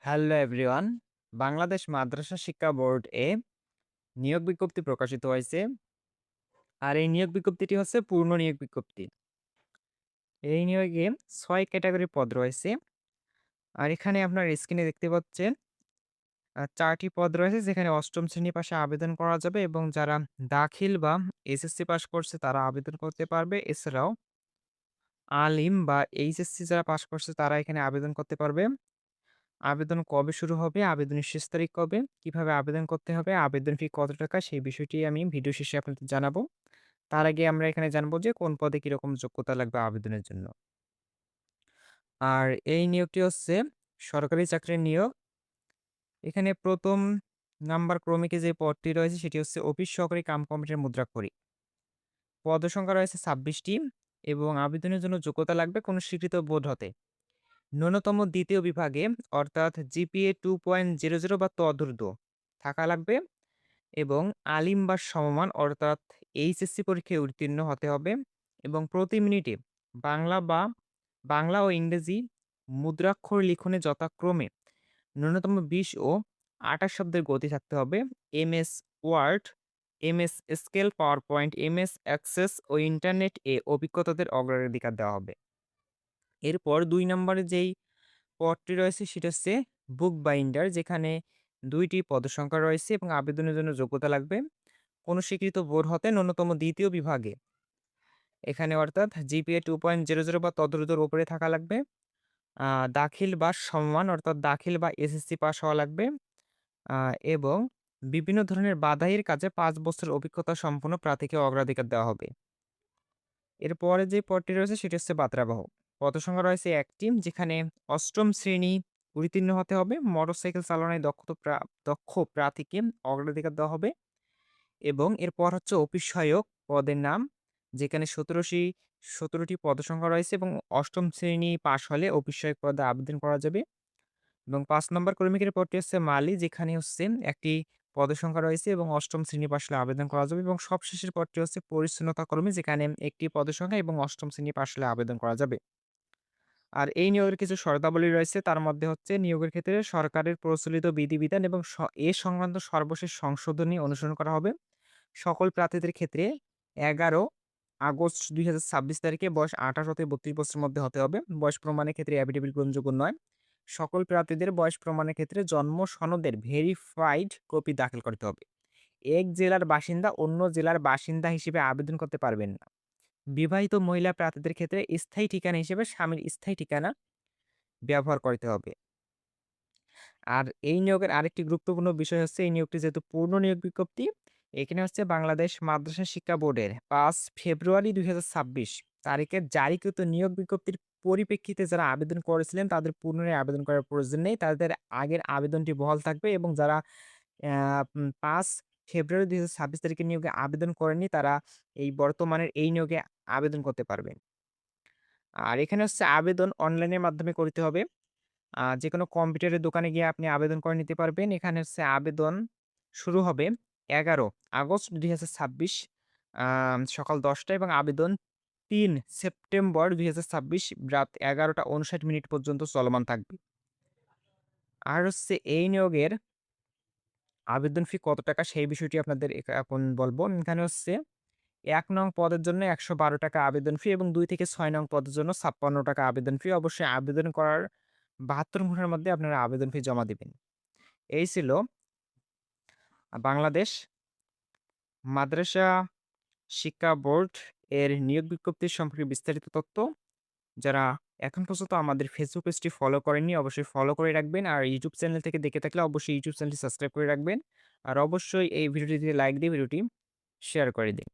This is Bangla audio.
Hello everyone. বাংলাদেশ মাদ্রাসা শিক্ষা বোর্ড নিয়োগ বিজ্ঞপ্তি প্রকাশিত হয়েছে। আর এই নিয়োগ বিজ্ঞপ্তিটি হচ্ছে পূর্ণ নিয়োগ বিজ্ঞপ্তি। এই নিয়োগে ৬ ক্যাটাগরি পদ রয়েছে। আর এখানে আপনার স্ক্রিনে দেখতে পাচ্ছেন ৪ টি পদ রয়েছে যেখানে ৮ম শ্রেণী পাশে আবেদন করা যাবে এবং যারা দাখিল বা এসএসসি পাস করছে তারা আবেদন করতে পারবে। এছাড়াও আলিম বা এইচএসসি যারা পাস করছে তারা এখানে আবেদন করতে পারবে। আবেদন কবে শুরু হবে? আবেদনের শেষ তারিখ কবে? কিভাবে আবেদন করতে হবে? আবেদন ফি কত টাকা? সেই বিষয়টি আমি ভিডিও শেষে আপনাদের জানাবো। তার আগে আমরা এখানে জানবো যে কোন পদে কিরকম যোগ্যতা লাগবে আবেদনের জন্য। আর এই নিয়োগটি হচ্ছে সরকারি চাকরির নিয়োগ। এখানে ১ম নাম্বার ক্রমিকে যে পদটি রয়েছে সেটি হচ্ছে অফিস সহকারী কাম কম্পিউটার মুদ্রাক্ষরিক। পদসংখ্যা রয়েছে ২৬ টি এবং আবেদনের জন্য যোগ্যতা লাগবে কোনো স্বীকৃত বোর্ড হতে। ন্যূনতম ২য় বিভাগে অর্থাৎ জিপিএ 2.00 বা তদূর্ধ্ব থাকা লাগবে এবং আলিম বা সমমান অর্থাৎ এইচএসসি পরীক্ষায় উত্তীর্ণ হতে হবে এবং প্রতি মিনিটে বাংলা বা বাংলা ও ইংরেজি মুদ্রাক্ষর লিখনে যথাক্রমে ন্যূনতম ২০ ও ২৮ শব্দের গতি থাকতে হবে। এমএস ওয়ার্ড, এমএস স্কেল, পাওয়ার পয়েন্ট, এমএস অ্যাক্সেস ও ইন্টারনেট অভিজ্ঞতাদের অগ্রাধিকার দেওয়া হবে। এরপর ২ নম্বরে যেই পদটি রয়েছে সেটা হচ্ছে বুক বাইন্ডার, যেখানে ২ টি পদসংখ্যা রয়েছে এবং আবেদনের জন্য যোগ্যতা লাগবে কোনো স্বীকৃত বোর্ড হতে ন্যূনতম ২য় বিভাগে। এখানে অর্থাৎ জিপিএ 2.00 বা তদূর্ধ্বর উপরে থাকা লাগবে। আ দাখিল বা সমমান অর্থাৎ দাখিল বা এসএসসি পাস হওয়া লাগবে। আ এবং বিভিন্ন ধরনের বাধাইয়ের কাজে ৫ বছর অভিজ্ঞতা সম্পন্ন প্রার্থীকে অগ্রাধিকার দেওয়া হবে। এরপরে যে পদটি রয়েছে সেটি হচ্ছে বাত্রাবাহক। পদসংখ্যা রয়েছে ১ টি, যেখানে ৮ম শ্রেণী উত্তীর্ণ হতে হবে। মোটরসাইকেল চালনায় দক্ষ প্রার্থীকে অগ্রাধিকার দেওয়া হবে এবং এরপর হচ্ছে অফিস সহায়ক পদের নাম, যেখানে ১৭টি পদসংখ্যা রয়েছে এবং ৮ম শ্রেণী পাস হলে অফিস সহায়ক পদে আবেদন করা যাবে এবং ৫ নম্বর ক্রমিকের পদটি হচ্ছে মালি, যেখানে হচ্ছে একটি পদসংখ্যা রয়েছে এবং ৮ম শ্রেণী পাস হলে আবেদন করা যাবে এবং সবশেষের পদটি হচ্ছে পরিচ্ছন্নতা কর্মী, যেখানে একটি পদসংখ্যা এবং ৮ম শ্রেণী পাস হলে আবেদন করা যাবে। আর এই নিয়োগের কিছু শর্তাবলী রয়েছে। তার মধ্যে হচ্ছে নিয়োগের ক্ষেত্রে সরকারের প্রচলিত বিধিবিধান এবং সংক্রান্ত সর্বশেষ সংশোধনী অনুসরণ করা হবে। সকল প্রার্থীদের ক্ষেত্রে ১১ আগস্ট ২০২৬ তারিখে বয়স ১৮ হতে ৩২ বছরের মধ্যে হতে হবে। বয়স প্রমাণের ক্ষেত্রে এফিডেভিট গ্রহণযোগ্য নয়। সকল প্রার্থীদের বয়স প্রমাণের ক্ষেত্রে জন্ম সনদের ভেরিফাইড কপি দাখিল করতে হবে। এক জেলার বাসিন্দা অন্য জেলার বাসিন্দা হিসেবে আবেদন করতে পারবেন না। বিবাহিত মহিলা প্রার্থীদের ক্ষেত্রে স্থায়ী ঠিকানা হিসেবে স্বামীর স্থায়ী ঠিকানা ব্যবহার করতে হবে। আর এই নিয়োগের আরেকটি গুরুত্বপূর্ণ বিষয় হচ্ছে এই নিয়োগটি যেহেতু পূর্ণ নিয়োগ বিজ্ঞপ্তি, এখানে হচ্ছে বাংলাদেশ মাদ্রাসা শিক্ষা বোর্ডের ৫ ফেব্রুয়ারি ২০২৬ তারিখে জারিকৃত নিয়োগ বিজ্ঞপ্তির পরিপ্রেক্ষিতে যারা আবেদন করেছিলেন তাদের পুনরায় আবেদন করার প্রয়োজন নেই। তাদের আগের আবেদনটি বহাল থাকবে এবং যারা ৫ ফেব্রুয়ারি ২০২৬ তারিখে নিয়োগে আবেদন করেননি তারা এই বর্তমানের এই নিয়োগে আবেদন করতে পারবেন। আর এখানে হচ্ছে আবেদন অনলাইনের মাধ্যমে করতে হবে। যেকোনো কম্পিউটারের দোকানে গিয়ে আপনি আবেদন করে নিতে পারবেন। এখানে হচ্ছে আবেদন শুরু হবে ১১ আগস্ট ২০২৬ সকাল ১০ টা এবং আবেদন ৩ সেপ্টেম্বর ২০২৬ রাত ১১টা ৫৯ পর্যন্ত চলমান থাকবে। আর হচ্ছে এই নিয়োগের আবেদন ফি কত টাকা সেই বিষয়টি আপনাদের এখন বলবো। এখানে হচ্ছে ১ নং পদের জন্য ৳১১২ আবেদন ফি এবং ২ থেকে ৬ নং পদের জন্য ৳৫৬ আবেদন ফি। অবশ্যই আবেদন করার ৭২ ঘন্টার মধ্যে আপনারা আবেদন ফি জমা দিবেন। এই ছিল বাংলাদেশ মাদ্রাসা শিক্ষা বোর্ড এর নিয়োগ বিজ্ঞপ্তি সম্পর্কে বিস্তারিত তথ্য। যারা এখন পর্যন্ত আমাদের ফেসবুক পেজটি ফলো করেননি অবশ্যই ফলো করে রাখবেন। আর ইউটিউব চ্যানেল থেকে দেখে থাকলে অবশ্যই ইউটিউব চ্যানেলটি সাবস্ক্রাইব করে রাখবেন। আর অবশ্যই এই ভিডিওটিতে লাইক দিয়ে ভিডিওটি শেয়ার করে দিন।